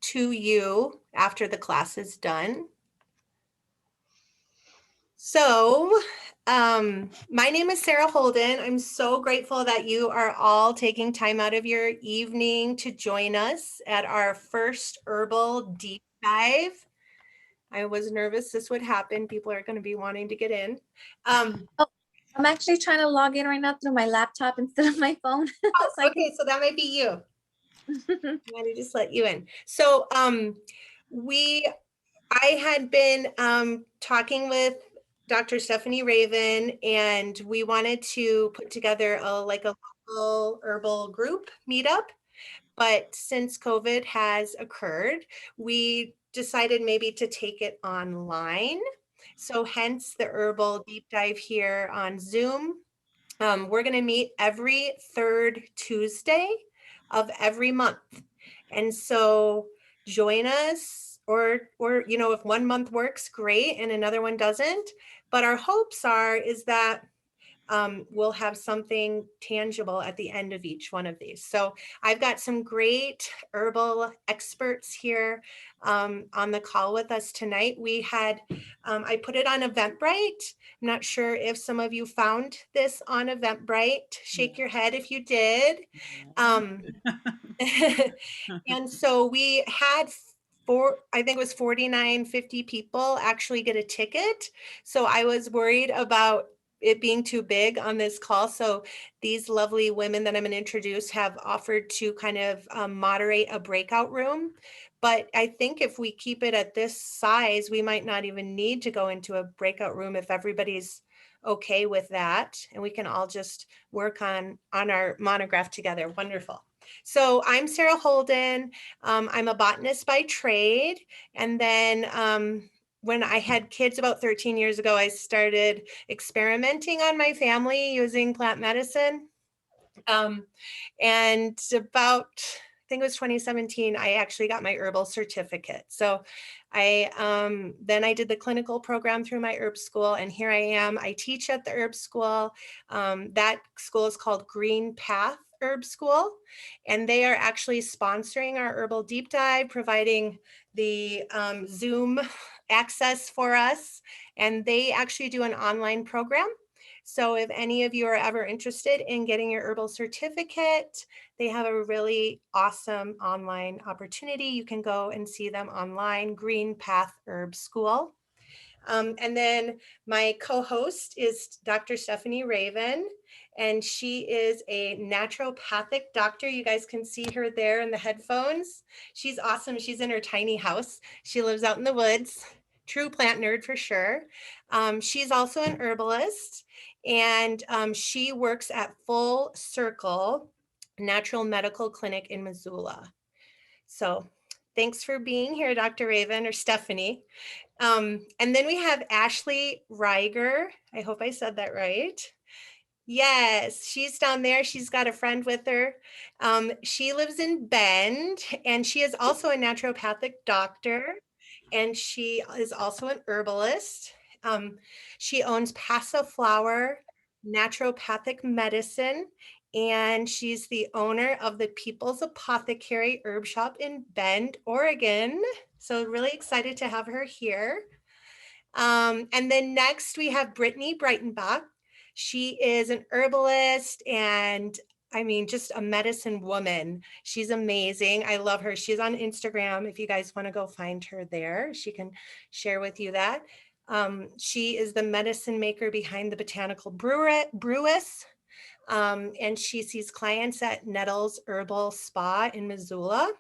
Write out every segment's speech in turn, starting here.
to you after the class is done. So, my name is Sarah Holden. I'm so grateful that you are all taking time out of your evening to join us at our first herbal deep dive. I was nervous this would happen. People are going to be wanting to get in. Oh, I'm actually trying to log in right now through my laptop instead of my phone. Oh, So I okay, so that might be you. can. I'm going to just let you in. So, I had been talking with Dr. Stephanie Raven, and we wanted to put together a local herbal group meetup. But since COVID has occurred, we decided maybe to take it online. So hence the herbal deep dive here on Zoom. We're going to meet every third Tuesday of every month. And so join us, or if one month works, great, and another one doesn't. But our hopes is that we'll have something tangible at the end of each one of these. So I've got some great herbal experts here on the call with us tonight. We had, I put it on Eventbrite. I'm not sure if some of you found this on Eventbrite. Shake your head if you did. And so we had I think it was 49, 50 people actually get a ticket. So I was worried about it being too big on this call. So these lovely women that I'm going to introduce have offered to kind of moderate a breakout room. But I think if we keep it at this size, we might not even need to go into a breakout room if everybody's okay with that. And we can all just work on our monograph together. Wonderful. So I'm Sarah Holden. I'm a botanist by trade. And then when I had kids about 13 years ago, I started experimenting on my family using plant medicine. And about, I think it was 2017, I actually got my herbal certificate. So then I did the clinical program through my herb school, and here I am. I teach at the herb school. That school is called Green Path Herb School, and they are actually sponsoring our herbal deep dive, providing the Zoom access for us, and they actually do an online program. So if any of you are ever interested in getting your herbal certificate, they have a really awesome online opportunity. You can go and see them online, Green Path Herb School. And then my co-host is Dr. Stephanie Raven, and she is a naturopathic doctor. You guys can see her there in the headphones. She's awesome. She's in her tiny house. She lives out in the woods. True plant nerd for sure. She's also an herbalist, and she works at Full Circle Natural Medical Clinic in Missoula. So thanks for being here, Dr. Raven, or Stephanie. And then we have Ashley Reiger. I hope I said that right. Yes, she's down there. She's got a friend with her. She lives in Bend, and she is also a naturopathic doctor, and she is also an herbalist. She owns Passa Flower Naturopathic Medicine, and she's the owner of the People's Apothecary Herb Shop in Bend, Oregon. So really excited to have her here. And then next we have Brittany Breitenbach. She is an herbalist and just a medicine woman. She's amazing. I love her. She's on Instagram. If you guys want to go find her there, she can share with you that. She is the medicine maker behind the Botanical Brewess. And she sees clients at Nettles Herbal Spa in Missoula.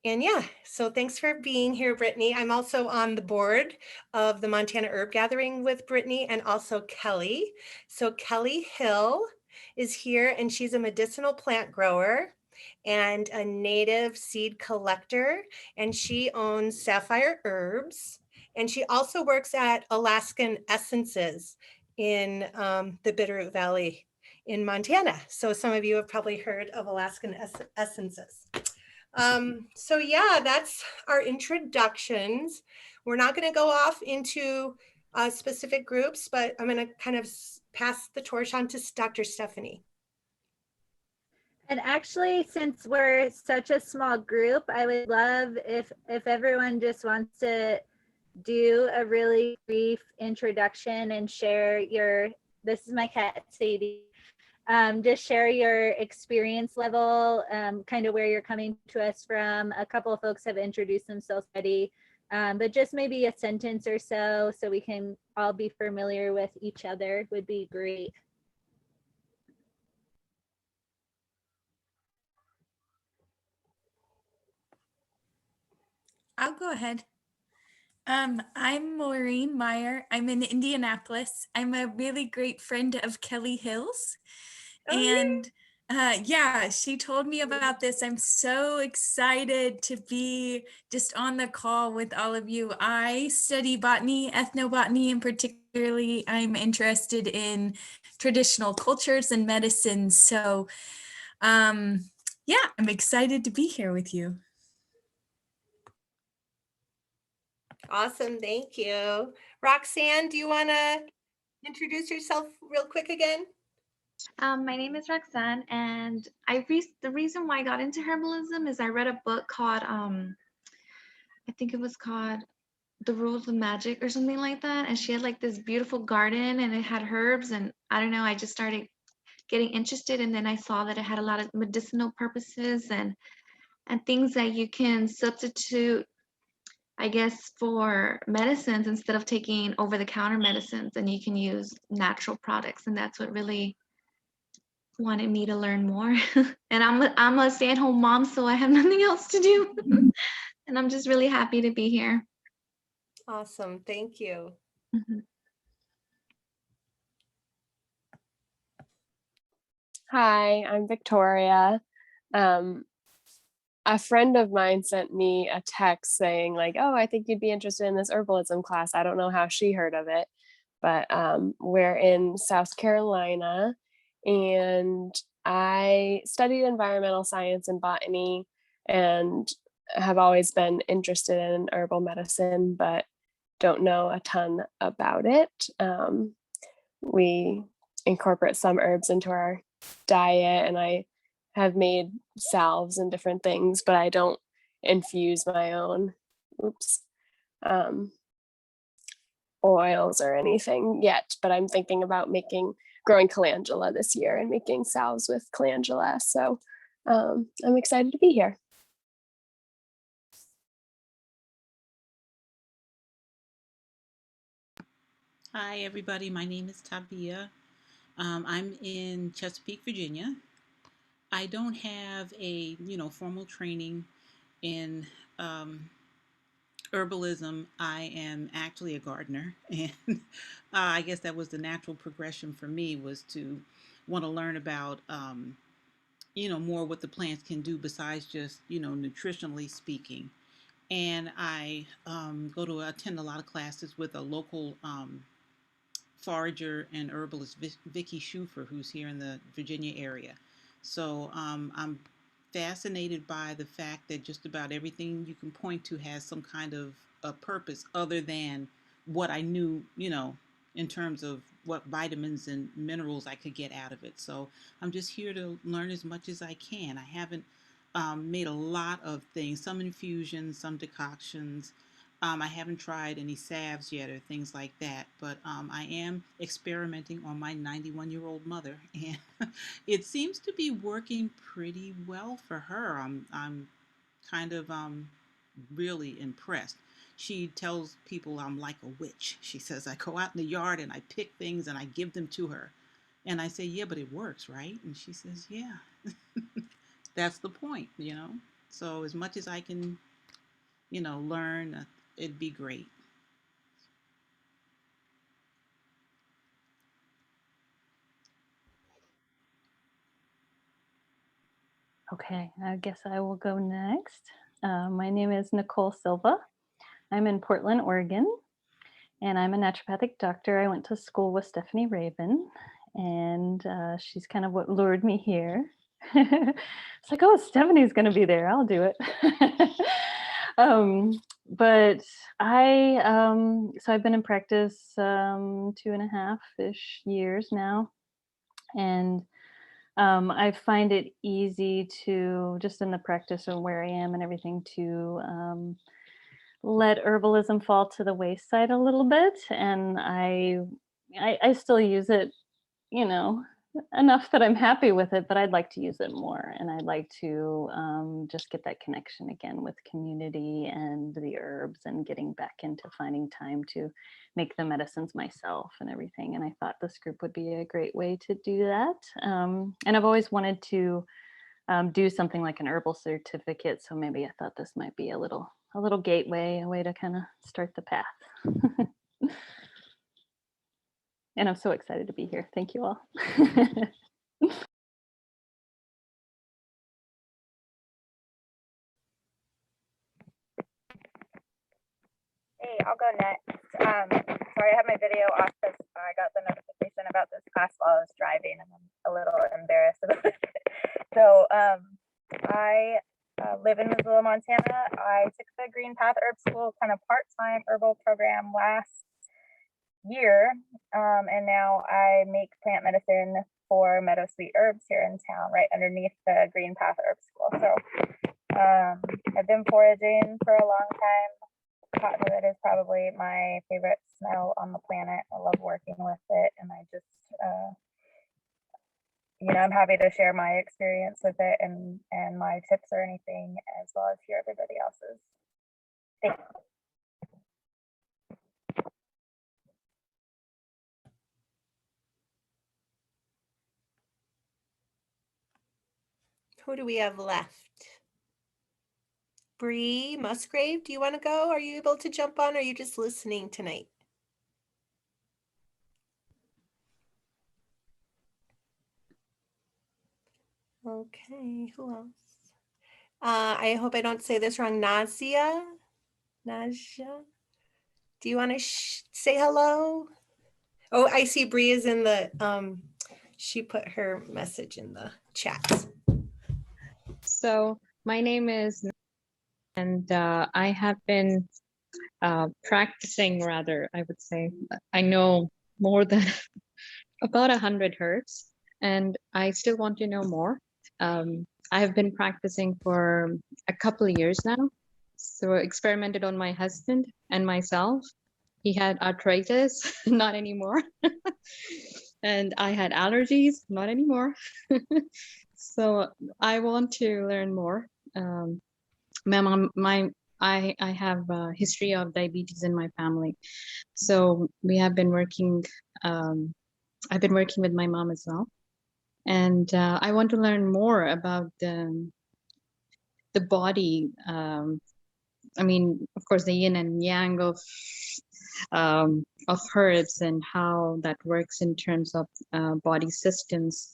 And yeah, so thanks for being here, Brittany. I'm also on the board of the Montana Herb Gathering with Brittany and also Kelly. So Kelly Hill is here, and she's a medicinal plant grower and a native seed collector, and she owns Sapphire Herbs. And she also works at Alaskan Essences in the Bitterroot Valley in Montana. So some of you have probably heard of Alaskan Essences. So yeah, that's our introductions. We're not going to go off into specific groups, but I'm going to kind of pass the torch on to Dr. Stephanie. And actually, since we're such a small group, I would love if everyone just wants to do a really brief introduction and share your, this is my cat Sadie, just share your experience level, kind of where you're coming to us from. A couple of folks have introduced themselves already, but just maybe a sentence or so we can all be familiar with each other would be great. I'll go ahead. I'm Maureen Meyer. I'm in Indianapolis. I'm a really great friend of Kelly Hill's. Oh, yeah. And yeah, she told me about this. I'm so excited to be just on the call with all of you. I study botany, ethnobotany, and particularly I'm interested in traditional cultures and medicine. So yeah, I'm excited to be here with you. Awesome. Thank you. Roxanne, do you want to introduce yourself real quick again? My name is Roxanne, and the reason why I got into herbalism is I read a book called I think it was called The Rules of Magic or something like that, and she had like this beautiful garden and it had herbs, and I don't know, I just started getting interested, and then I saw that it had a lot of medicinal purposes and things that you can substitute, I guess, for medicines instead of taking over-the-counter medicines, and you can use natural products, and that's what really wanted me to learn more. And I'm a stay-at-home mom, so I have nothing else to do. And I'm just really happy to be here. Awesome. Thank you. Mhm. Hi, I'm Victoria. A friend of mine sent me a text saying like, "Oh, I think you'd be interested in this herbalism class." I don't know how she heard of it, but we're in South Carolina, and I studied environmental science and botany, and have always been interested in herbal medicine, but don't know a ton about it. We incorporate some herbs into our diet, and I have made salves and different things, but I don't infuse my own um, oils or anything yet. But I'm thinking about growing calendula this year and making salves with calendula. So I'm excited to be here. Hi, everybody. My name is Tabia. I'm in Chesapeake, Virginia. I don't have a formal training in herbalism. I am actually a gardener, and I guess that was the natural progression for me, was to want to learn about more what the plants can do besides just nutritionally speaking. And I go to attend a lot of classes with a local forager and herbalist Vicky Schufer, who's here in the Virginia area. So I'm fascinated by the fact that just about everything you can point to has some kind of a purpose other than what I knew, in terms of what vitamins and minerals I could get out of it. So I'm just here to learn as much as I can. I haven't made a lot of things, some infusions, some decoctions. I haven't tried any salves yet or things like that, but I am experimenting on my 91-year-old mother, and it seems to be working pretty well for her. I'm kind of really impressed. She tells people I'm like a witch. She says I go out in the yard and I pick things and I give them to her. And I say, yeah, but it works, right? And she says, yeah, that's the point. So as much as I can, learn, it'd be great. Okay, I guess I will go next. My name is Nicole Silva. I'm in Portland, Oregon, and I'm a naturopathic doctor. I went to school with Stephanie Raven, and she's kind of what lured me here. It's like, oh, Stephanie's going to be there. I'll do it. But so I've been in practice 2.5-ish years now, and I find it easy to, just in the practice of where I am and everything, to let herbalism fall to the wayside a little bit. And I still use it, you know, enough that I'm happy with it, but I'd like to use it more. And I'd like to just get that connection again with community and the herbs, and getting back into finding time to make the medicines myself and everything. And I thought this group would be a great way to do that. And I've always wanted to do something like an herbal certificate. So maybe I thought this might be a little gateway, a way to kind of start the path. And I'm so excited to be here. Thank you all. Hey, I'll go next. Sorry, I have my video off because I got the notification about this class while I was driving, and I'm a little embarrassed about it. So I live in Missoula, Montana. I took the Green Path Herb School kind of part-time herbal program last year, and now I make plant medicine for meadow sweet herbs here in town, right underneath the Green Path Herb School. So I've been foraging for a long time. Cottonwood is probably my favorite smell on the planet. I love working with it, and I just, I'm happy to share my experience with it and my tips or anything, as well as hear everybody else's. Thanks. Who do we have left? Bree Musgrave, do you want to go? Are you able to jump on, or are you just listening tonight? Okay, who else? I hope I don't say this wrong. Nasia? Do you want to say hello? Oh, I see Bree is in the, she put her message in the chat. So my name is, and I have been practicing, rather, I would say. I know more than about 100 herbs, and I still want to know more. I have been practicing for a couple of years now. So experimented on my husband and myself. He had arthritis, not anymore. And I had allergies, not anymore. So I want to learn more. I have a history of diabetes in my family. So we have been working, I've been working with my mom as well. And I want to learn more about the body. I mean, of course, the yin and yang of herbs and how that works in terms of body systems.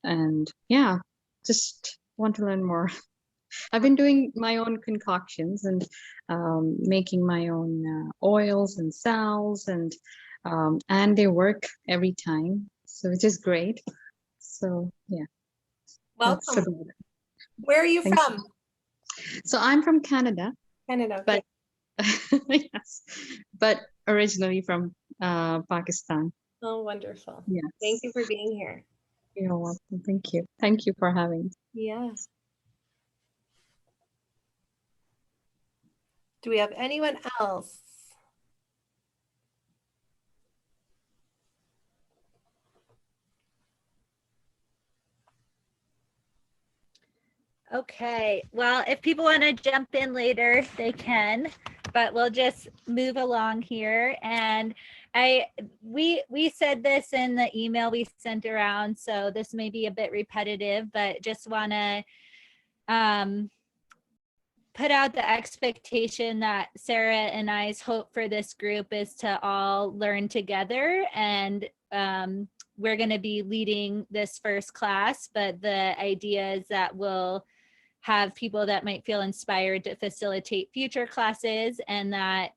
And yeah, just want to learn more. I've been doing my own concoctions and making my own oils and salves, and they work every time, so which is great. So yeah. Welcome. Where are you from? So I'm from Canada. Canada, but yes, but originally from Pakistan. Oh, wonderful. Yes. Thank you for being here. You're welcome. Thank you. Thank you for having me. Yes. Do we have anyone else? Okay, well, if people want to jump in later, they can, but we'll just move along here. And we said this in the email we sent around, so this may be a bit repetitive, but just want to put out the expectation that Sarah and I's hope for this group is to all learn together, and we're going to be leading this first class, but the idea is that we'll have people that might feel inspired to facilitate future classes, and that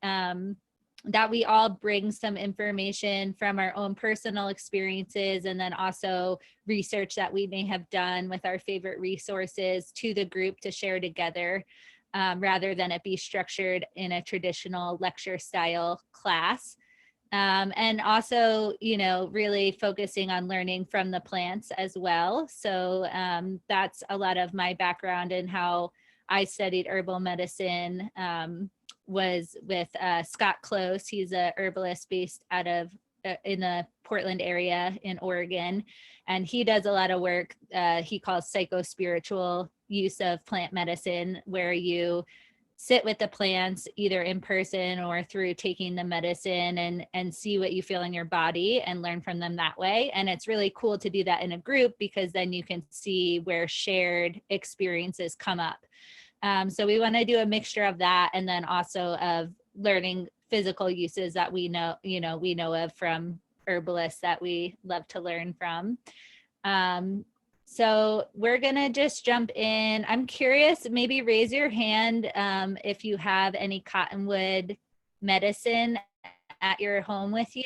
that we all bring some information from our own personal experiences, and then also research that we may have done with our favorite resources to the group to share together, rather than it be structured in a traditional lecture style class. And also, you know, really focusing on learning from the plants as well. So that's a lot of my background and how I studied herbal medicine was with Scott Close. He's a herbalist based out of in the Portland area in Oregon. And he does a lot of work he calls psycho-spiritual use of plant medicine, where you sit with the plants either in person or through taking the medicine and see what you feel in your body and learn from them that way. And it's really cool to do that in a group, because then you can see where shared experiences come up. So we want to do a mixture of that, and then also of learning physical uses that we know of from herbalists that we love to learn from. So we're gonna just jump in. I'm curious, maybe raise your hand if you have any cottonwood medicine at your home with you.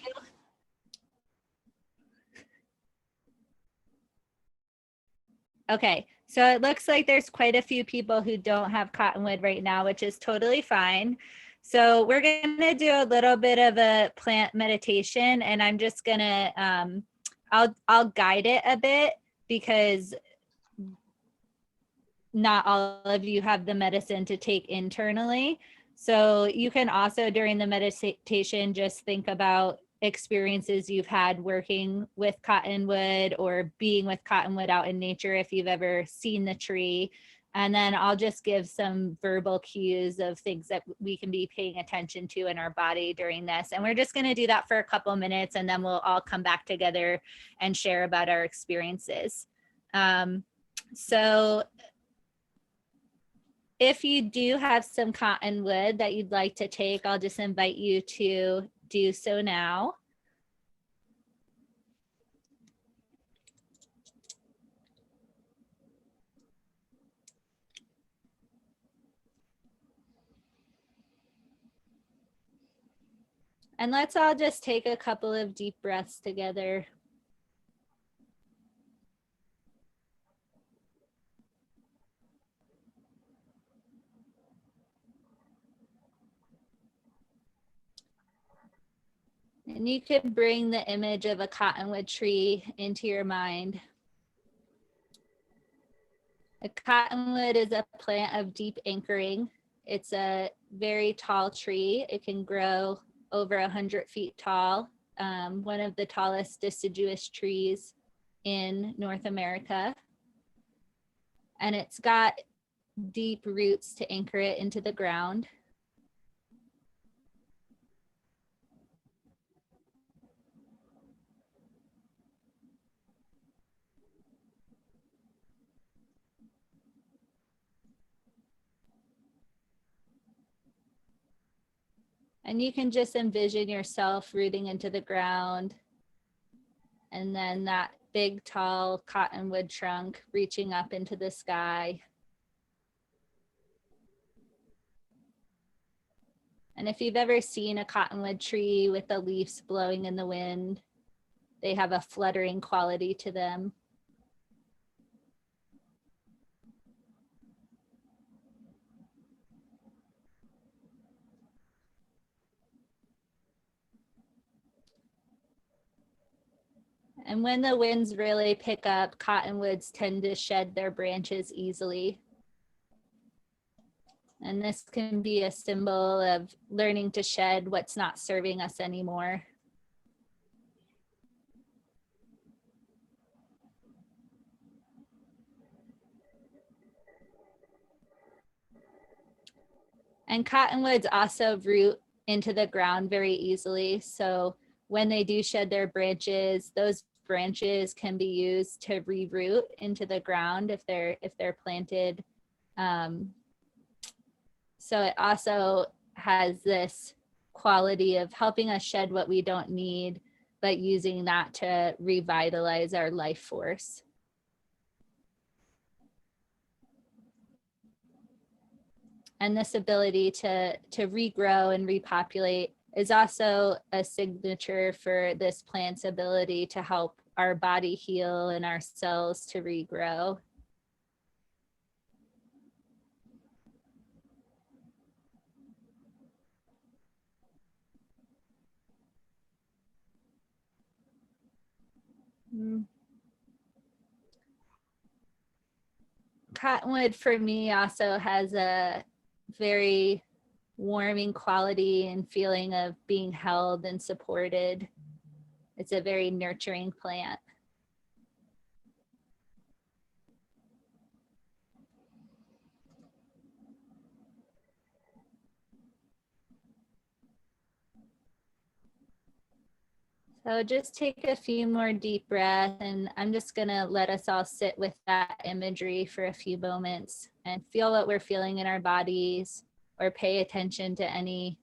Okay, so it looks like there's quite a few people who don't have cottonwood right now, which is totally fine. So we're gonna do a little bit of a plant meditation, and I'm just gonna, I'll guide it a bit, because not all of you have the medicine to take internally. So you can also, during the meditation, just think about experiences you've had working with cottonwood or being with cottonwood out in nature, if you've ever seen the tree. And then I'll just give some verbal cues of things that we can be paying attention to in our body during this. And we're just going to do that for a couple minutes, and then we'll all come back together and share about our experiences. So if you do have some cottonwood that you'd like to take, I'll just invite you to do so now. And let's all just take a couple of deep breaths together. And you can bring the image of a cottonwood tree into your mind. A cottonwood is a plant of deep anchoring. It's a very tall tree. It can grow over 100 feet tall. One of the tallest deciduous trees in North America. And it's got deep roots to anchor it into the ground. And you can just envision yourself rooting into the ground, and then that big, tall cottonwood trunk reaching up into the sky. And if you've ever seen a cottonwood tree with the leaves blowing in the wind, they have a fluttering quality to them. And when the winds really pick up, cottonwoods tend to shed their branches easily. And this can be a symbol of learning to shed what's not serving us anymore. And cottonwoods also root into the ground very easily. So when they do shed their branches, those branches can be used to reroot into the ground if they're planted. So it also has this quality of helping us shed what we don't need, but using that to revitalize our life force. And this ability to regrow and repopulate is also a signature for this plant's ability to help our body heal and our cells to regrow. Cottonwood for me also has a very warming quality and feeling of being held and supported. It's a very nurturing plant. So just take a few more deep breaths, and I'm just gonna let us all sit with that imagery for a few moments and feel what we're feeling in our bodies, or pay attention to any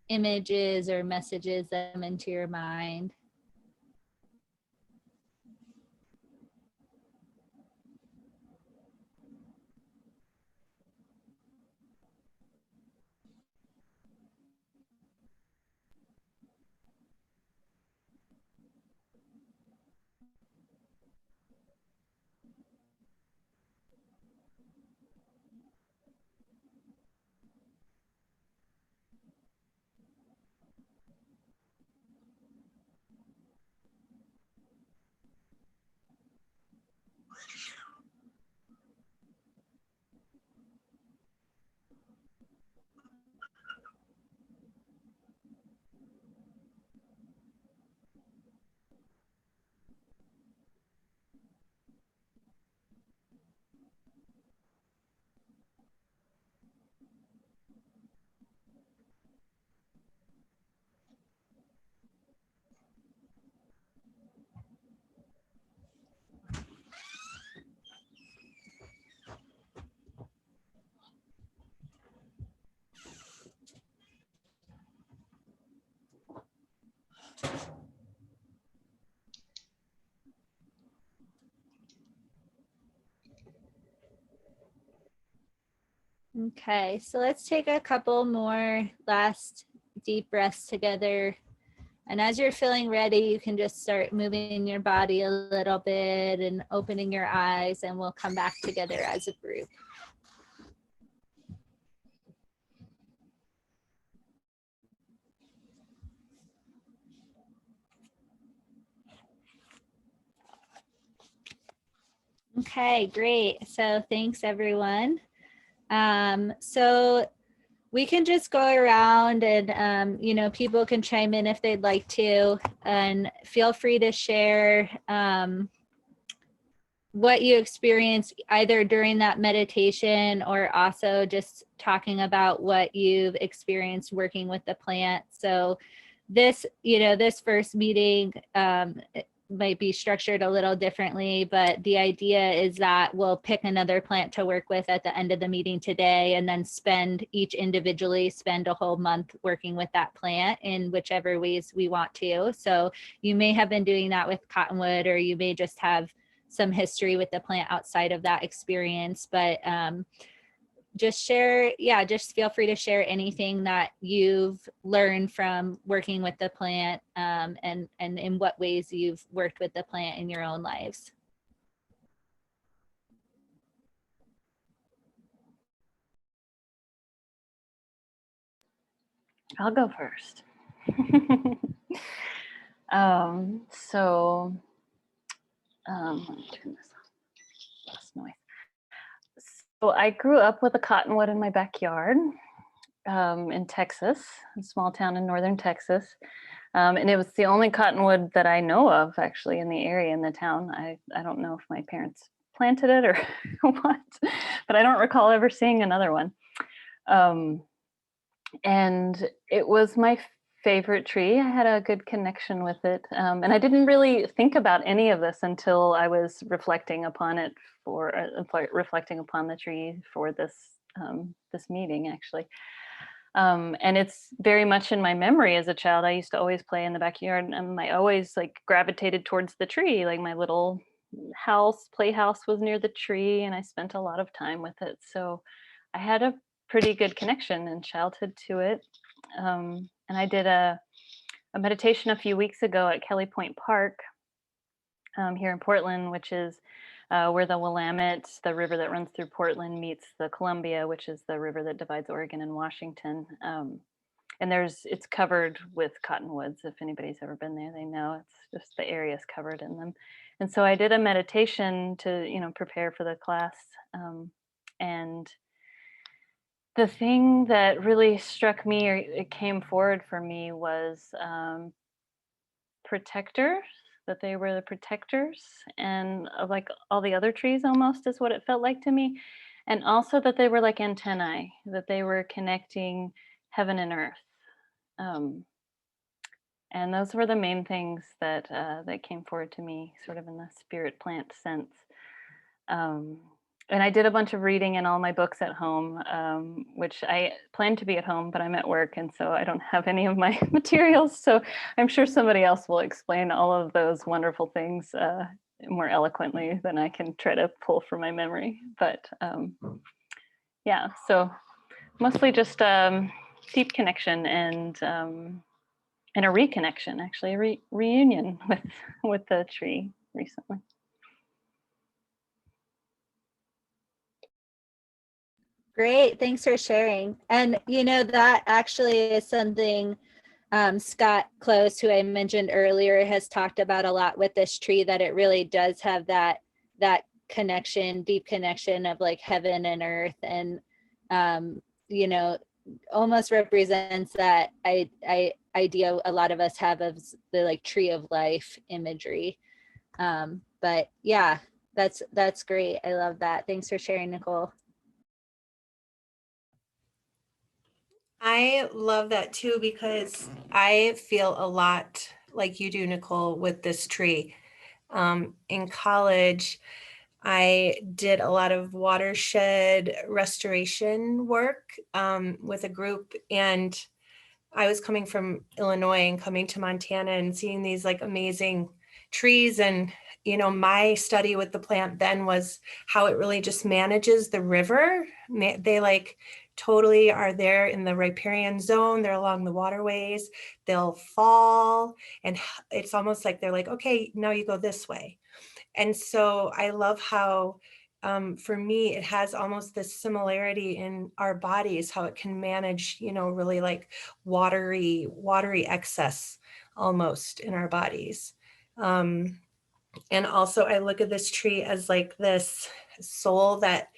images or messages that come into your mind. Okay, so let's take a couple more last deep breaths together. And as you're feeling ready, you can just start moving your body a little bit and opening your eyes, and we'll come back together as a group. Okay, great. So thanks everyone. So we can just go around and, you know, people can chime in if they'd like to, and feel free to share what you experienced either during that meditation or also just talking about what you've experienced working with the plant. So this, you know, this first meeting might be structured a little differently, but the idea is that we'll pick another plant to work with at the end of the meeting today, and then each individually spend a whole month working with that plant in whichever ways we want to. So you may have been doing that with cottonwood, or you may just have some history with the plant outside of that experience, but just share, yeah, just feel free to share anything that you've learned from working with the plant, and in what ways you've worked with the plant in your own lives. I'll go first. Let me turn this off. Less noise. So I grew up with a cottonwood in my backyard in Texas, a small town in northern Texas. And it was the only cottonwood that I know of actually in the area, in the town. I don't know if my parents planted it or what, but I don't recall ever seeing another one. And it was my favorite tree. I had a good connection with it. And I didn't really think about any of this until I was reflecting upon it reflecting upon the tree for this this meeting actually. And it's very much in my memory as a child. I used to always play in the backyard, and I always like gravitated towards the tree. Like my little playhouse was near the tree, and I spent a lot of time with it. So I had a pretty good connection in childhood to it. And I did a meditation a few weeks ago at Kelly Point Park here in Portland, which is where the Willamette, the river that runs through Portland, meets the Columbia, which is the river that divides Oregon and Washington. And it's covered with cottonwoods. If anybody's ever been there, they know it's just the area is covered in them. And so I did a meditation to, prepare for the class. And the thing that really struck me, or it came forward for me, was protectors, that they were the protectors, and like all the other trees almost is what it felt like to me. And also that they were like antennae, that they were connecting heaven and earth. And those were the main things that that came forward to me, sort of in the spirit plant sense. And I did a bunch of reading in all my books at home, which I plan to be at home, but I'm at work, and so I don't have any of my materials. So I'm sure somebody else will explain all of those wonderful things more eloquently than I can try to pull from my memory. But yeah, so mostly just deep connection and a reconnection, actually, a reunion with the tree recently. Great, thanks for sharing. And that actually is something Scott Close, who I mentioned earlier, has talked about a lot with this tree, that it really does have that connection, deep connection of like heaven and earth, and almost represents that idea a lot of us have of the like tree of life imagery. But yeah, that's great. I love that. Thanks for sharing, Nicole. I love that too, because I feel a lot like you do, Nicole, with this tree. In college, I did a lot of watershed restoration work with a group, and I was coming from Illinois and coming to Montana and seeing these like amazing trees. And, my study with the plant then was how it really just manages the river. They like totally are there in the riparian zone. They're along the waterways. They'll fall. And it's almost like they're like, okay, now you go this way. And so I love how, for me, it has almost this similarity in our bodies, how it can manage, really like watery excess almost in our bodies. And also I look at this tree as like this soul that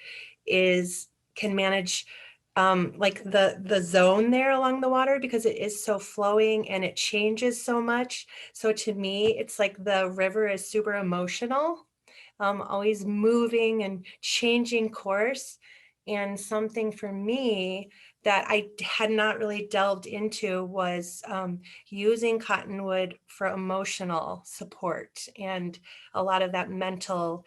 can manage like the zone there along the water, because it is so flowing and it changes so much. So to me, it's like the river is super emotional, always moving and changing course. And something for me that I had not really delved into was using cottonwood for emotional support and a lot of that mental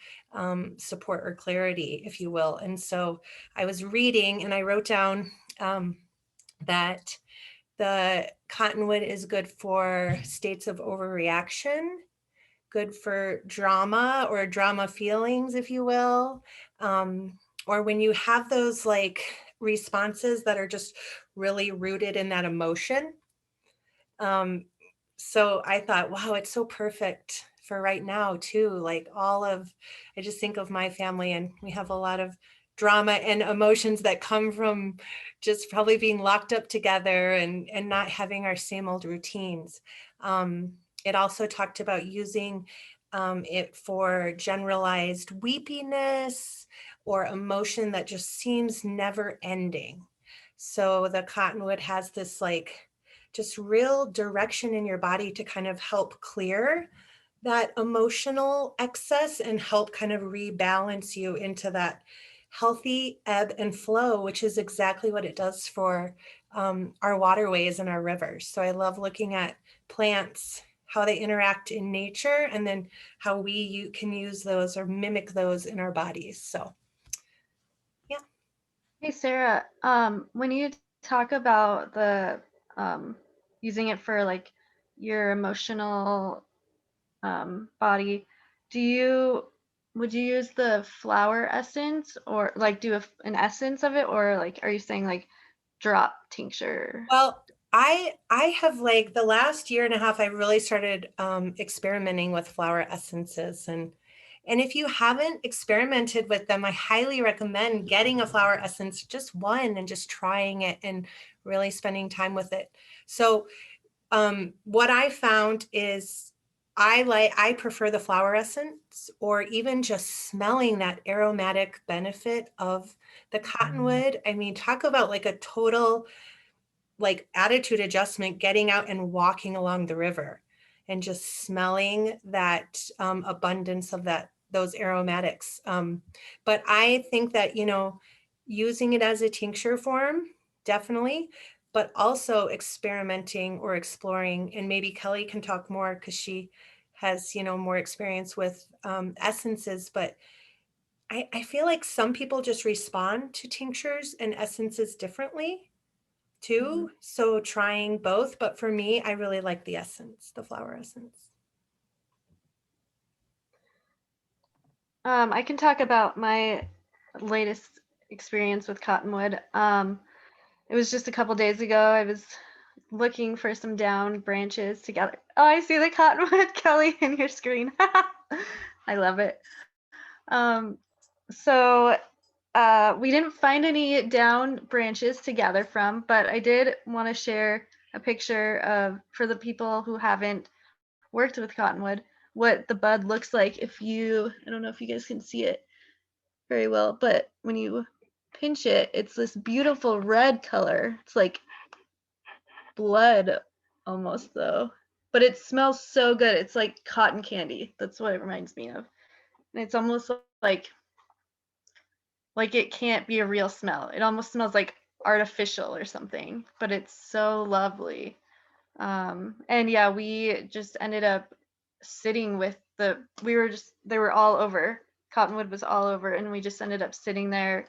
support or clarity, if you will. And so I was reading and I wrote down that the cottonwood is good for states of overreaction, good for drama or drama feelings, if you will, or when you have those like responses that are just really rooted in that emotion. So I thought, wow, it's so perfect for right now too. Like I just think of my family, and we have a lot of drama and emotions that come from just probably being locked up together and not having our same old routines. It also talked about using it for generalized weepiness or emotion that just seems never ending. So the cottonwood has this like just real direction in your body to kind of help clear that emotional excess and help kind of rebalance you into that healthy ebb and flow, which is exactly what it does for our waterways and our rivers. So I love looking at plants, how they interact in nature, and then how we can use those or mimic those in our bodies. So, yeah. Hey, Sarah, when you talk about the using it for like your emotional body, would you use the flower essence, or like do an essence of it, or like are you saying like drop tincture? Well, I have like the last year and a half, I really started experimenting with flower essences, and if you haven't experimented with them, I highly recommend getting a flower essence, just one, and just trying it and really spending time with it. So what I found is I prefer the flower essence, or even just smelling that aromatic benefit of the cottonwood. I mean, talk about like a total like attitude adjustment, getting out and walking along the river and just smelling that abundance of those aromatics. But I think that, using it as a tincture form, definitely, but also experimenting or exploring, and maybe Kelly can talk more because she has, more experience with essences, but I feel like some people just respond to tinctures and essences differently too. So trying both, but for me, I really like the essence, the flower essence. I can talk about my latest experience with cottonwood. It was just a couple days ago. I was looking for some down branches together. Oh, I see the cottonwood, Kelly, in your screen. I love it. So we didn't find any down branches to gather from, but I did want to share a picture of, for the people who haven't worked with cottonwood, what the bud looks like. I don't know if you guys can see it very well, but when you pinch it, it's this beautiful red color. It's like blood almost though, but it smells so good. It's like cotton candy. That's what it reminds me of. And it's almost like it can't be a real smell. It almost smells like artificial or something, but it's so lovely. And yeah, we just ended up sitting with they were all over. Cottonwood was all over, and we just ended up sitting there,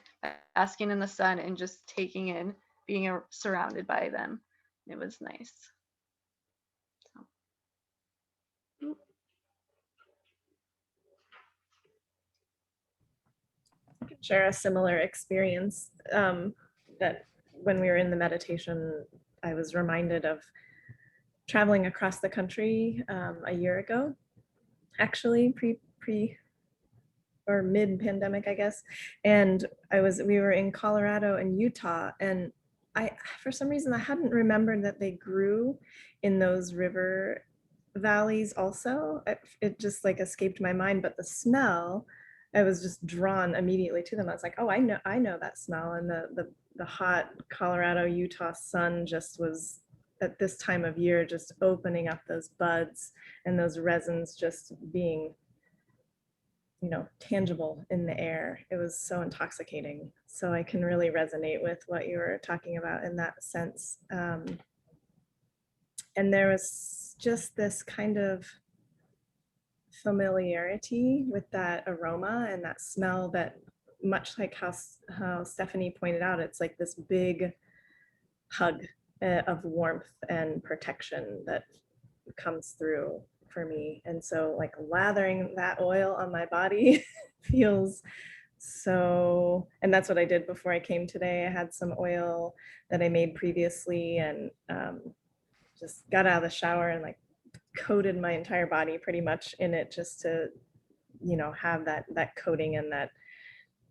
basking in the sun and just taking in being surrounded by them. It was nice. So. I can share a similar experience that when we were in the meditation, I was reminded of traveling across the country a year ago, actually pre or mid pandemic, I guess. And we were in Colorado and Utah, and for some reason, I hadn't remembered that they grew in those river valleys also. It just like escaped my mind, but the smell, I was just drawn immediately to them. I was like, oh, I know that smell. And the hot Colorado, Utah sun just was at this time of year, just opening up those buds and those resins just being, tangible in the air. It was so intoxicating. So I can really resonate with what you were talking about in that sense. And there was just this kind of familiarity with that aroma and that smell that, much like how Stephanie pointed out, it's like this big hug of warmth and protection that comes through for me. And so like lathering that oil on my body feels so, and that's what I did before I came today. I had some oil that I made previously and just got out of the shower and like coated my entire body pretty much in it, just to, have that coating and that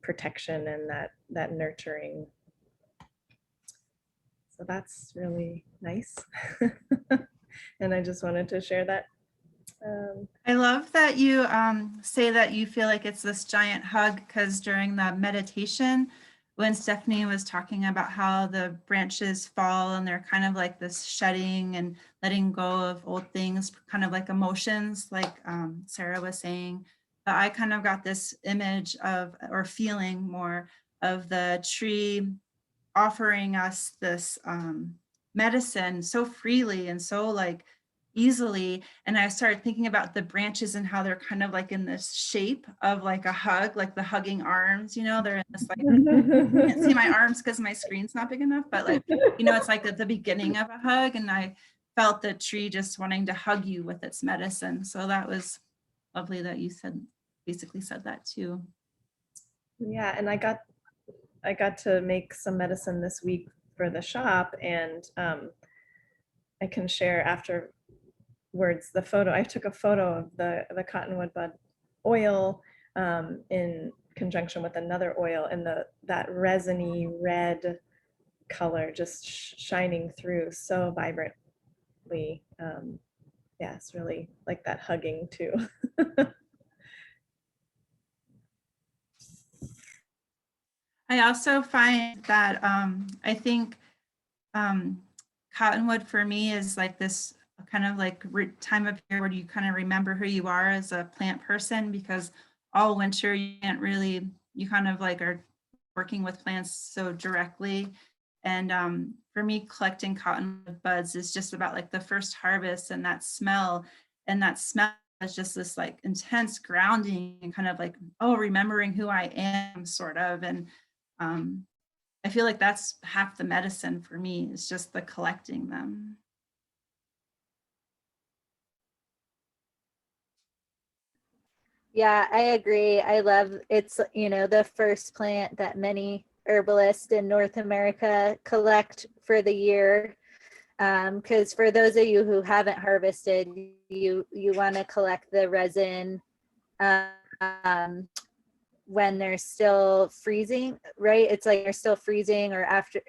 protection and that nurturing. So that's really nice. And I just wanted to share that. I love that you say that you feel like it's this giant hug, because during that meditation, when Stephanie was talking about how the branches fall and they're kind of like this shedding and letting go of old things, kind of like emotions, like Sarah was saying, but I kind of got this image of, or feeling more of the tree offering us this medicine so freely and so like easily. And I started thinking about the branches and how they're kind of like in this shape of like a hug, like the hugging arms, they're in this like, I can't see my arms because my screen's not big enough, but like, it's like at the beginning of a hug, and I felt the tree just wanting to hug you with its medicine. So that was lovely that you basically said that too. Yeah, and I got to make some medicine this week for the shop, and I can share afterwards the photo. I took a photo of the cottonwood bud oil in conjunction with another oil, and that resiny red color just shining through so vibrantly. yeah, it's really like that hugging too. I also find that I think Cottonwood for me is like this kind of like time of year where you kind of remember who you are as a plant person, because all winter you can't really, you kind of like are working with plants so directly. And for me, collecting cottonwood buds is just about like the first harvest and that smell. And that smell is just this like intense grounding and kind of like, oh, remembering who I am, sort of. And I feel like that's half the medicine for me, is just the collecting them. Yeah, I agree. I love it's, you know, the first plant that many herbalists in North America collect for the year. Because for those of you who haven't harvested, you want to collect the resin when they're still freezing, right? It's like they're still freezing or after,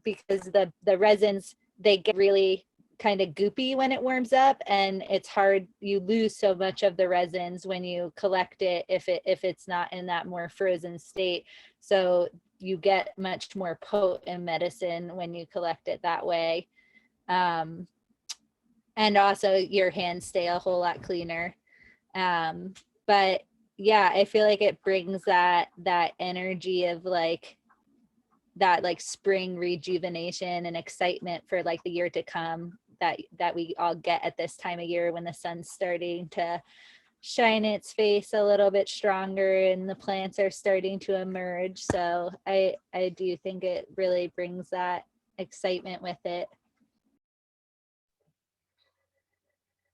because the resins, they get really kind of goopy when it warms up, and it's hard, you lose so much of the resins when you collect it if it's not in that more frozen state. So you get much more potent medicine when you collect it that way. And also your hands stay a whole lot cleaner. But yeah, I feel like it brings that energy of like that like spring rejuvenation and excitement for like the year to come that we all get at this time of year, when the sun's starting to shine its face a little bit stronger and the plants are starting to emerge. So I do think it really brings that excitement with it.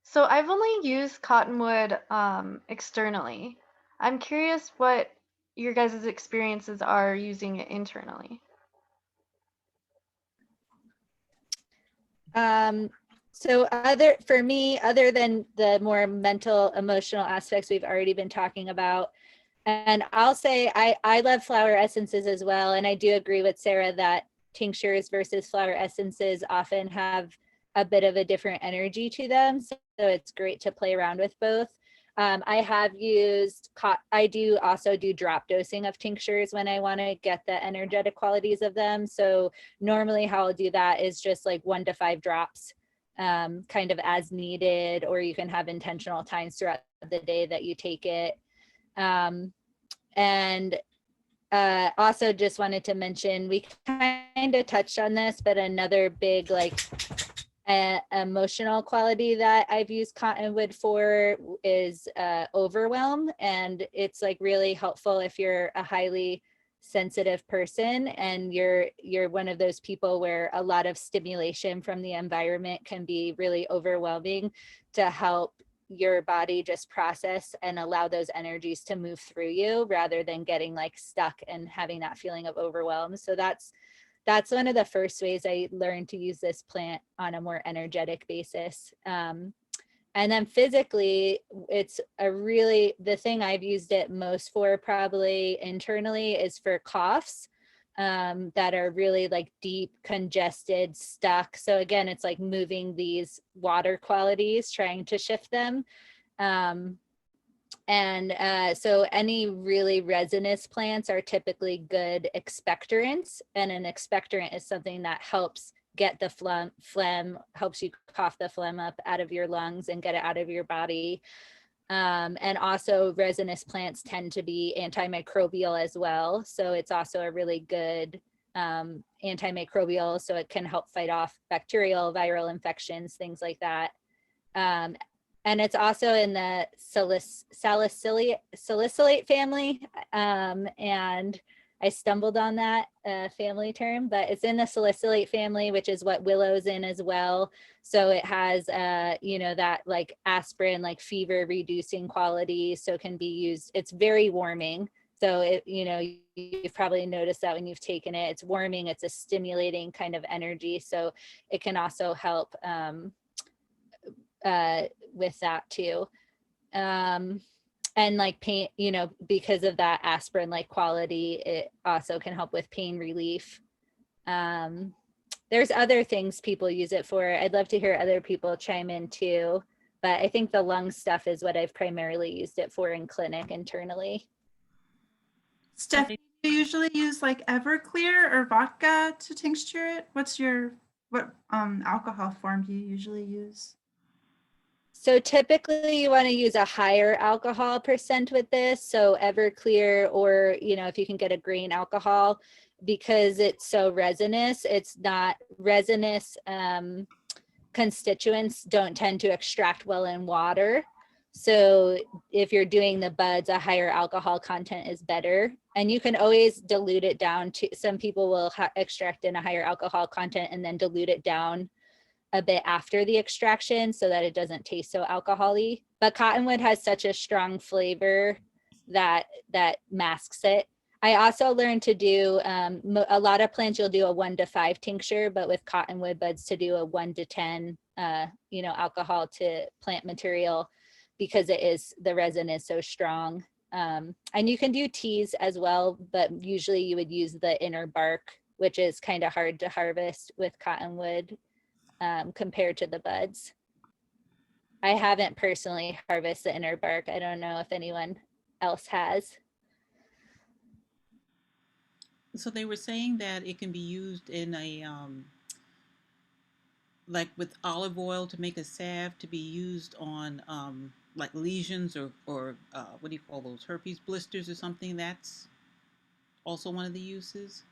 So I've only used cottonwood externally. I'm curious what your guys' experiences are using it internally. So for me, other than the more mental, emotional aspects we've already been talking about, and I'll say I love flower essences as well. And I do agree with Sarah that tinctures versus flower essences often have a bit of a different energy to them. So it's great to play around with both. I have used, I do also do drop dosing of tinctures when I want to get the energetic qualities of them. So normally how I'll do that is just like 1 to 5 drops, kind of as needed, or you can have intentional times throughout the day that you take it. And also just wanted to mention, we kind of touched on this, but another big like emotional quality that I've used cottonwood for is overwhelm. And it's like really helpful if you're a highly sensitive person and you're one of those people where a lot of stimulation from the environment can be really overwhelming, to help your body just process and allow those energies to move through you, rather than getting like stuck and having that feeling of overwhelm. So that's one of the first ways I learned to use this plant on a more energetic basis. And then physically, it's the thing I've used it most for probably internally is for coughs that are really like deep, congested, stuck. So again, it's like moving these water qualities, trying to shift them. So any really resinous plants are typically good expectorants, and an expectorant is something that helps get the phlegm, helps you cough the phlegm up out of your lungs and get it out of your body. And also resinous plants tend to be antimicrobial as well. So it's also a really good antimicrobial, so it can help fight off bacterial, viral infections, things like that. And it's also in the salicylate family. And I stumbled on that family term, but it's in the salicylate family, which is what willow's in as well. So it has, that like aspirin, like fever reducing quality. So it can be used, it's very warming. So you've probably noticed that when you've taken it, it's warming, it's a stimulating kind of energy. So it can also help with that too. And like pain, because of that aspirin like quality, it also can help with pain relief. There's other things people use it for. I'd love to hear other people chime in too. But I think the lung stuff is what I've primarily used it for in clinic internally. Stephanie, do you usually use like Everclear or vodka to tincture it? What alcohol form do you usually use? So typically you want to use a higher alcohol percent with this. So Everclear, or, you know, if you can get a grain alcohol, because it's so resinous, it's not resinous. Constituents don't tend to extract well in water. So if you're doing the buds, a higher alcohol content is better. And you can always dilute it down to, some people will extract in a higher alcohol content and then dilute it down a bit after the extraction so that it doesn't taste so alcohol-y. But cottonwood has such a strong flavor that masks it. I also learned to do, a lot of plants you'll do a 1 to 5 tincture, but with cottonwood buds to do a 1 to 10, you know, alcohol to plant material, because the resin is so strong. And you can do teas as well, but usually you would use the inner bark, which is kind of hard to harvest with cottonwood compared to the buds. I haven't personally harvested the inner bark. I don't know if anyone else has. So they were saying that it can be used in a like with olive oil to make a salve to be used on like lesions or what do you call those, herpes blisters or something. That's also one of the uses.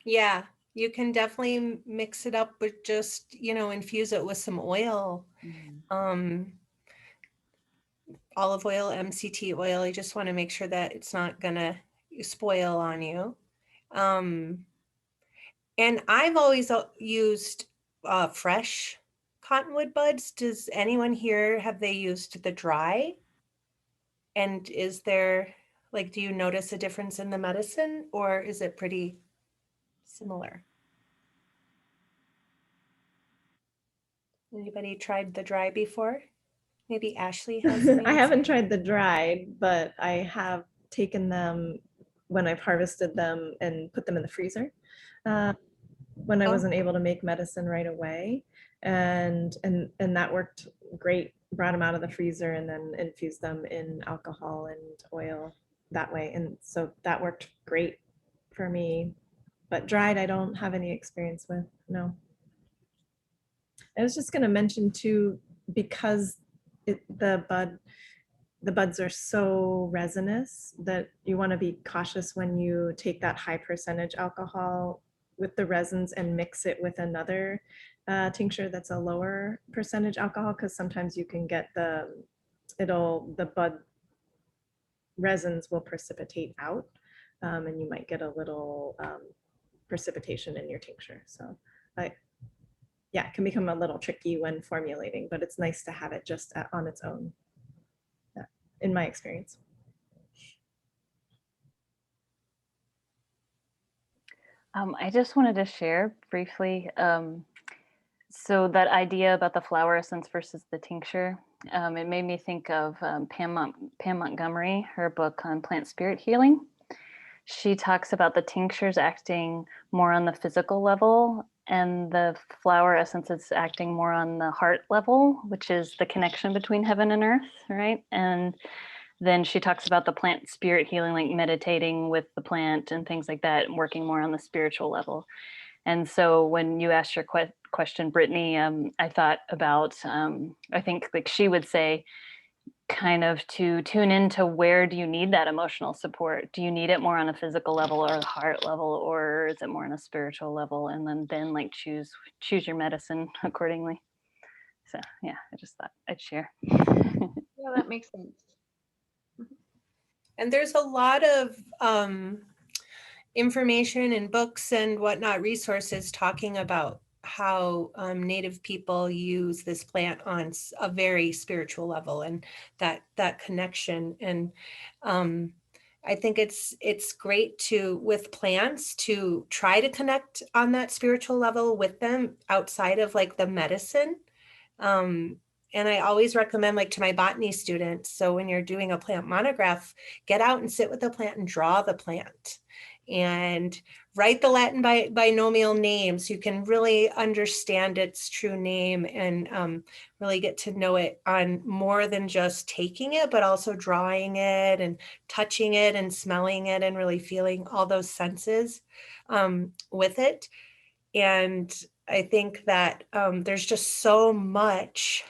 Yeah, you can definitely mix it up with just, you know, infuse it with some oil. Olive oil, MCT oil. You just want to make sure that it's not gonna spoil on you. And I've always used fresh cottonwood buds. Does anyone here, have they used the dry? And is there, like, do you notice a difference in the medicine, or is it pretty similar? Anybody tried the dry before? Maybe Ashley has an I answer. haven't tried the dried, but I have taken them when I've harvested them and put them in the freezer when I wasn't able to make medicine right away, and that worked great. Brought them out of the freezer and then infused them in alcohol and oil that way, and so that worked great for me. But dried, I don't have any experience with. No. I was just going to mention too, because the buds are so resinous that you want to be cautious when you take that high percentage alcohol with the resins and mix it with another tincture that's a lower percentage alcohol, because sometimes you can get the bud resins will precipitate out, and you might get a little precipitation in your tincture. So yeah, it can become a little tricky when formulating, but it's nice to have it just on its own, in my experience. I just wanted to share briefly. So that idea about the flower essence versus the tincture, it made me think of Pam Montgomery, her book on plant spirit healing. She talks about the tinctures acting more on the physical level, and the flower essences acting more on the heart level, which is the connection between heaven and earth, right? And then she talks about the plant spirit healing, like meditating with the plant and things like that, working more on the spiritual level. And so when you asked your question, Brittany, I thought about, I think like she would say, kind of to tune into where do you need that emotional support? Do you need it more on a physical level or the heart level, or is it more on a spiritual level? And then like choose your medicine accordingly. So yeah, I just thought I'd share. Yeah, that makes sense. And there's a lot of information and books and whatnot, resources talking about how Native people use this plant on a very spiritual level, and that connection. And I think it's great to, with plants, to try to connect on that spiritual level with them outside of like the medicine. And I always recommend, like, to my botany students, so when you're doing a plant monograph, get out and sit with the plant and draw the plant. and write the Latin binomial names. You can really understand its true name and really get to know it on more than just taking it, but also drawing it and touching it and smelling it and really feeling all those senses with it. And I think that there's just so much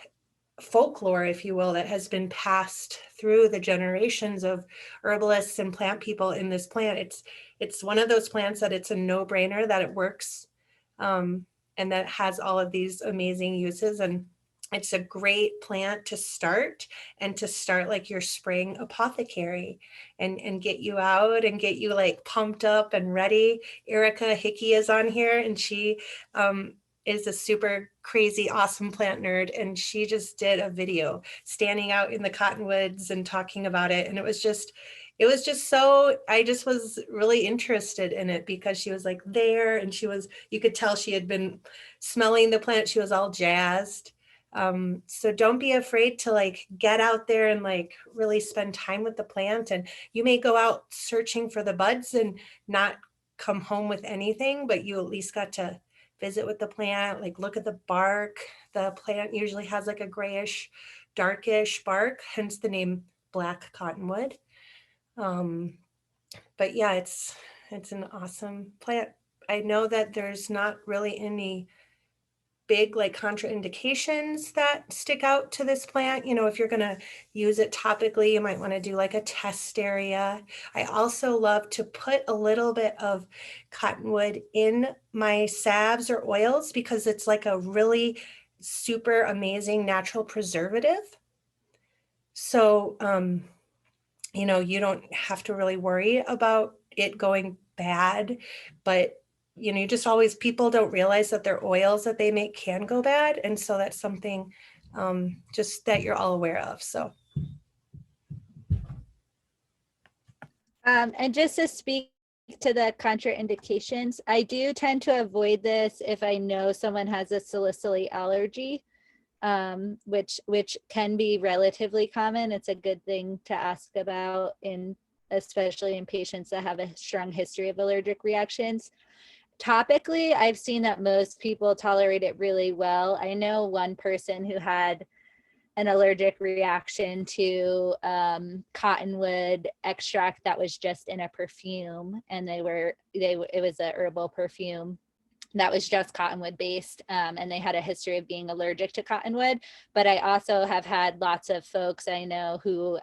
folklore, if you will, that has been passed through the generations of herbalists and plant people in this plant. It's one of those plants that it's a no-brainer that it works, and that has all of these amazing uses. And it's a great plant to start like your spring apothecary and get you out and get you like pumped up and ready. Erica Hickey is on here, and she is a super crazy, awesome plant nerd. And she just did a video standing out in the cottonwoods and talking about it. And it was just so, I just was really interested in it because she was like there and you could tell she had been smelling the plant. She was all jazzed. So don't be afraid to like get out there and like really spend time with the plant. And you may go out searching for the buds and not come home with anything, but you at least got to visit with the plant, like look at the bark. The plant usually has like a grayish, darkish bark, hence the name Black Cottonwood. But yeah, it's an awesome plant. I know that there's not really any big like contraindications that stick out to this plant. If you're going to use it topically, you might want to do like a test area. I also love to put a little bit of cottonwood in my salves or oils because it's like a really super amazing natural preservative. So, you don't have to really worry about it going bad, but you just always, people don't realize that their oils that they make can go bad. And so that's something just that you're all aware of. So. And just to speak to the contraindications, I do tend to avoid this if I know someone has a salicylate allergy, which can be relatively common. It's a good thing to ask about, especially in patients that have a strong history of allergic reactions. Topically, I've seen that most people tolerate it really well. I know one person who had an allergic reaction to cottonwood extract that was just in a perfume, and it was a herbal perfume that was just cottonwood based, and they had a history of being allergic to cottonwood. But I also have had lots of folks I know who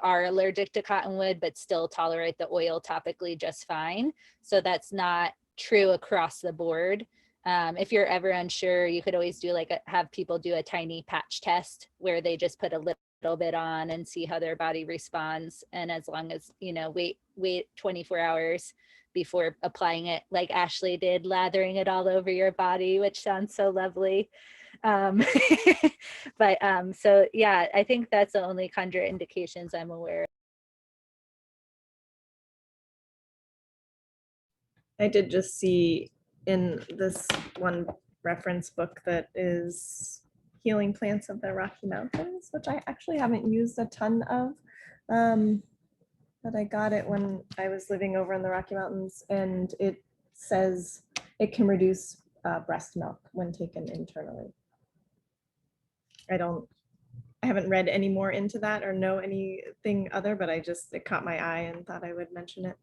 are allergic to cottonwood but still tolerate the oil topically just fine. So that's not true across the board. If you're ever unsure, you could always do have people do a tiny patch test where they just put a little bit on and see how their body responds. And as long as, wait 24 hours before applying it, like Ashley did, lathering it all over your body, which sounds so lovely. But so yeah, I think that's the only contraindications I'm aware of. I did just see in this one reference book that is Healing Plants of the Rocky Mountains, which I actually haven't used a ton of, but I got it when I was living over in the Rocky Mountains, and it says it can reduce breast milk when taken internally. I haven't read any more into that or know anything other, but it caught my eye and thought I would mention it.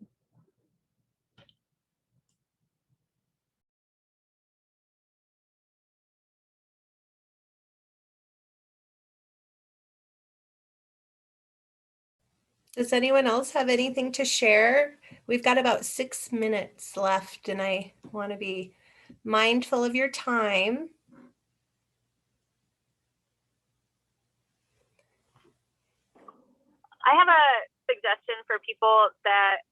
Does anyone else have anything to share? We've got about 6 minutes left, and I want to be mindful of your time. I have a suggestion for people that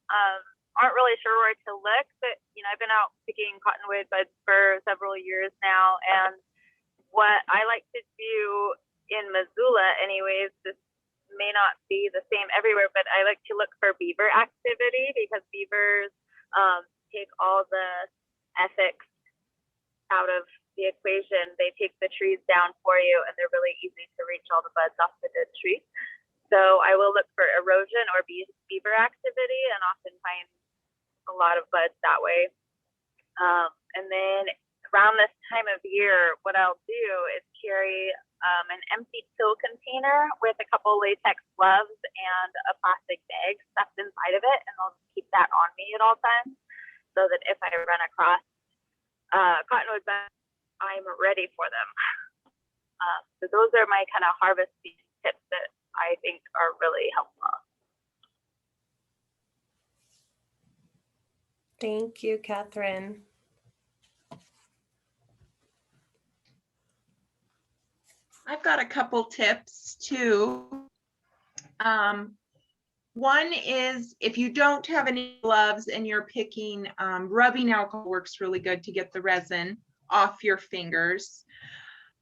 aren't really sure where to look, but I've been out picking cottonwood buds for several years now, and what I like to do in Missoula anyways, this may not be the same everywhere, but I like to look for beaver activity because beavers take all the ethics out of the equation. They take the trees down for you, and they're really easy to reach all the buds off the dead tree. So I will look for erosion or beaver activity and often find a lot of buds that way. And then around this time of year, what I'll do is carry an empty pill container with a couple latex gloves and a plastic bag stuffed inside of it, and I'll just keep that on me at all times, so that if I run across cottonwood buds, I'm ready for them. So those are my kind of harvesting tips that I think are really helpful. Thank you, Catherine. I've got a couple tips too. One is if you don't have any gloves and you're picking, rubbing alcohol works really good to get the resin off your fingers.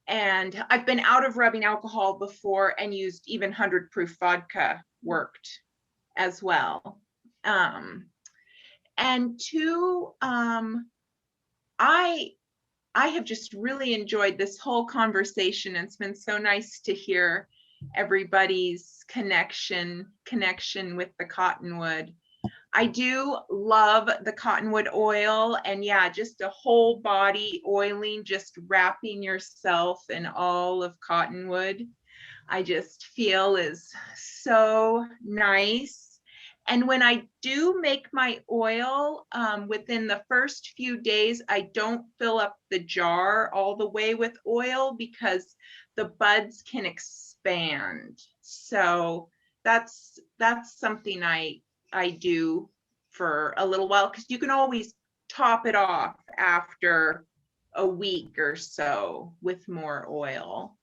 And I've been out of rubbing alcohol before and used even 100 proof vodka worked as well. And two, I have just really enjoyed this whole conversation, and it's been so nice to hear everybody's connection with the cottonwood. I do love the cottonwood oil, and yeah, just a whole body oiling, just wrapping yourself in all of cottonwood, I just feel is so nice. And when I do make my oil, within the first few days, I don't fill up the jar all the way with oil because the buds can expand. So that's something I do for a little while, because you can always top it off after a week or so with more oil.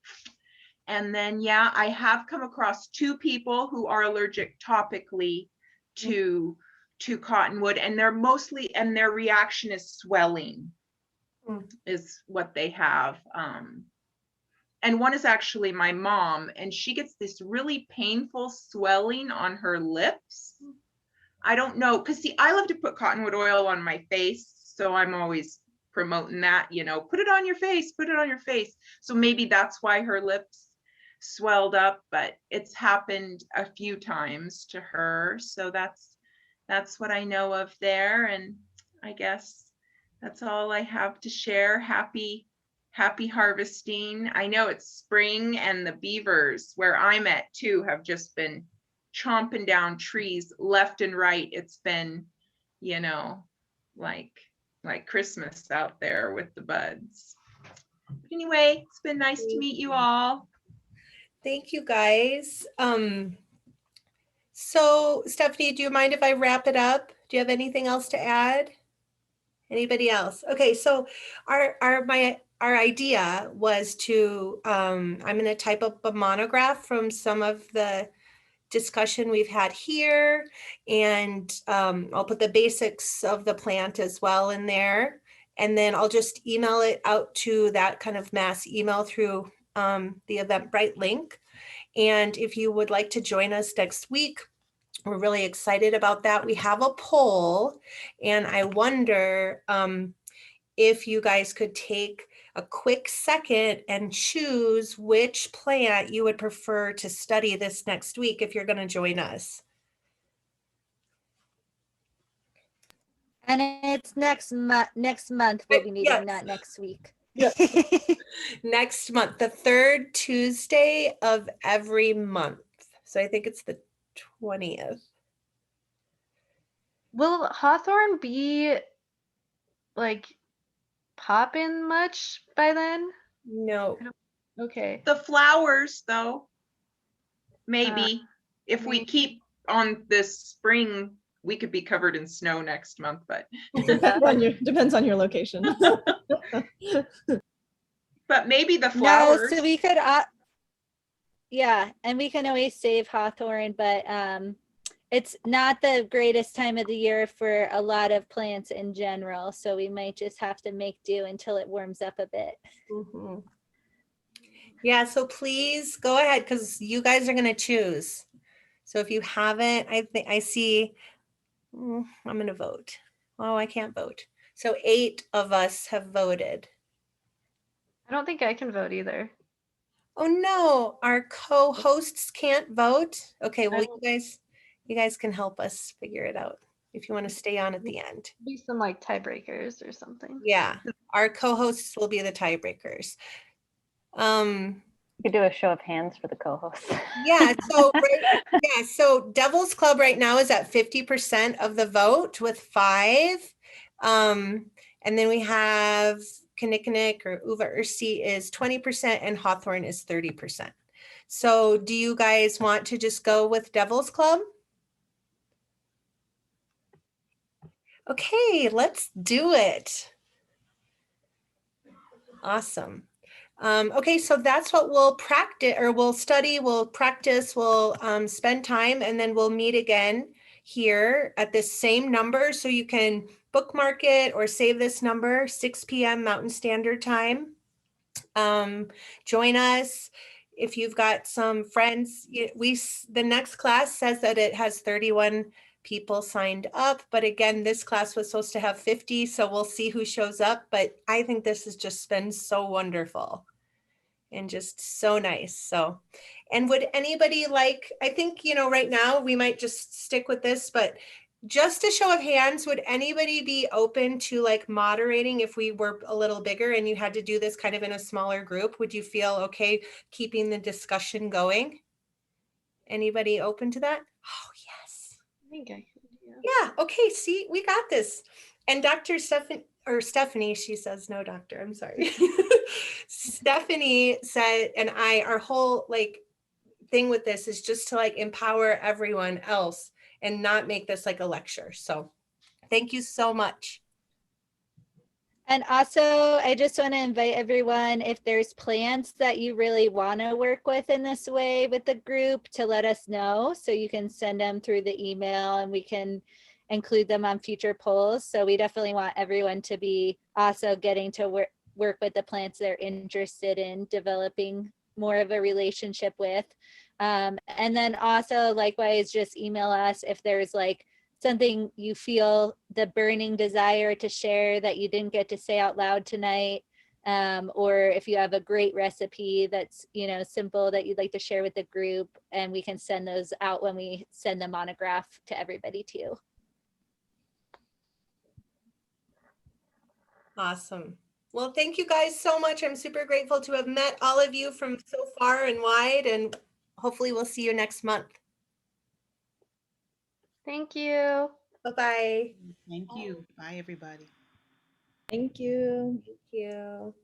And then, yeah, I have come across 2 people who are allergic topically to cottonwood, and their reaction is swelling is what they have. And one is actually my mom, and she gets this really painful swelling on her lips. I don't know, because see, I love to put cottonwood oil on my face, so I'm always promoting that, put it on your face, put it on your face. So maybe that's why her lips swelled up, but it's happened a few times to her. So that's what I know of there. And I guess that's all I have to share. Happy harvesting. I know it's spring, and the beavers where I'm at too have just been chomping down trees left and right. It's been, like Christmas out there with the buds. But anyway, it's been nice to meet you all. Thank you, guys. So Stephanie, do you mind if I wrap it up? Do you have anything else to add? Anybody else? Okay, so our idea was to, I'm going to type up a monograph from some of the discussion we've had here, and I'll put the basics of the plant as well in there, and then I'll just email it out to that kind of mass email through the Eventbrite link. And if you would like to join us next week, we're really excited about that. We have a poll, and I wonder if you guys could take a quick second and choose which plant you would prefer to study this next week if you're going to join us. And it's next month we'll be meeting, yes. Not next week. Yes. Next month, the 3rd Tuesday of every month. So I think it's the 20th. Will hawthorn be like popping much by then? No. Okay. The flowers, though, maybe. If we keep on this spring, we could be covered in snow next month, but depends on your location. But maybe the flowers. No, so we could, yeah, and we can always save hawthorn, but it's not the greatest time of the year for a lot of plants in general. So we might just have to make do until it warms up a bit. Mm-hmm. Yeah, so please go ahead, because you guys are going to choose. So if you haven't, I see, I'm going to vote. Oh, I can't vote. So 8 of us have voted. I don't think I can vote either. Oh no, our co-hosts can't vote. Okay, well you guys can help us figure it out. if you want to stay on at the end. Be some like tiebreakers or something. Yeah, our co-hosts will be the tiebreakers. You could do a show of hands for the co-hosts. Yeah, so so Devil's Club right now is at 50% of the vote with 5. And then we have Kinnickinnick or Uva Ursi is 20% and Hawthorne is 30%. So do you guys want to just go with Devil's Club? Okay, let's do it. Awesome. Okay, so that's what we'll practice, or we'll study, we'll practice, we'll spend time, and then we'll meet again here at this same number. So you can bookmark it or save this number, 6 p.m. Mountain Standard Time. Join us. If you've got some friends, the next class says that it has 31 people signed up, but again, this class was supposed to have 50, so we'll see who shows up. But I think this has just been so wonderful and just so nice. So, and would anybody like, I think, right now we might just stick with this, but just a show of hands, would anybody be open to like moderating if we were a little bigger and you had to do this kind of in a smaller group? Would you feel okay keeping the discussion going? Anybody open to that? Oh, yes. I think I could, Yeah. Okay. See, we got this. And Dr. Stephanie, she says, no, doctor, I'm sorry. Stephanie said, and our whole like thing with this is just to like empower everyone else and not make this like a lecture. So thank you so much. And also, I just want to invite everyone, if there's plants that you really want to work with in this way with the group, to let us know. So you can send them through the email and we can include them on future polls. So we definitely want everyone to be also getting to work with the plants they're interested in developing more of a relationship with. And then also, likewise, just email us if there's like something you feel the burning desire to share that you didn't get to say out loud tonight, or if you have a great recipe that's simple that you'd like to share with the group, and we can send those out when we send the monograph to everybody too. Awesome. Well, thank you guys so much. I'm super grateful to have met all of you from so far and wide, and hopefully we'll see you next month. Thank you. Bye-bye. Thank you. Bye, everybody. Thank you. Thank you.